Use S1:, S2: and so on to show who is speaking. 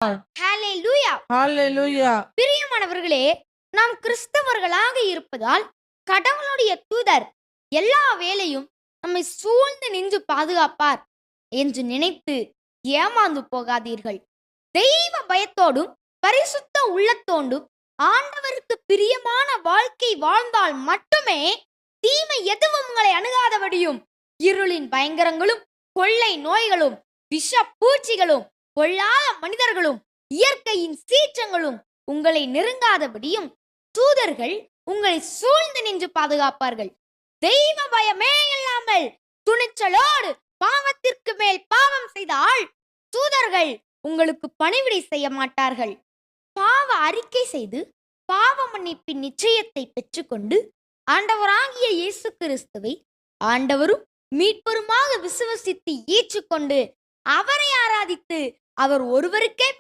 S1: ஹalleluya.
S2: ஹalleluya.
S1: பிரியமானவர்களே, நாம் கிறிஸ்தவர்களாக இருப்பதால் கடவுளுடைய தூதர் எல்லா வேளையும் நம்மை சூழ்ந்து நின்று பாதுகாப்பார் என்று நினைத்து ஏமாந்து போகாதீர்கள். தெய்வ பயத்தோடும் பரிசுத்த உள்ளத்தோடும் ஆண்டவருக்கு பிரியமான வாழ்க்கை வாழ்ந்தால் மட்டுமே தீமை எதுவும் உங்களை அணுகாதபடியும் இருளின் பயங்கரங்களும் கொள்ளை நோய்களும் விஷ பூச்சிகளும் பொல்லாத மனிதர்களும் இயற்கையின் சீற்றங்களும் உங்களை நெருங்காதபடியும் தூதர்கள் உங்களை சூழ்ந்து நின்று பாதுகாப்பார்கள். தெய்வ பயமே இல்லாமல் துணிச்சலோடு பாவத்திற்கு மேல் பாவம் செய்தால் தூதர்கள் உங்களுக்கு பணிவிடை செய்ய மாட்டார்கள். பாவ அறிக்கை செய்து பாவ மன்னிப்பின் நிச்சயத்தை பெற்றுக்கொண்டு ஆண்டவராகிய இயேசு கிறிஸ்துவை ஆண்டவரும் மீட்பருமாக விசுவசித்து ஏற்றுக்கொண்டு அவரை ஆராதித்து அவர் ஒருவருக்கே பணி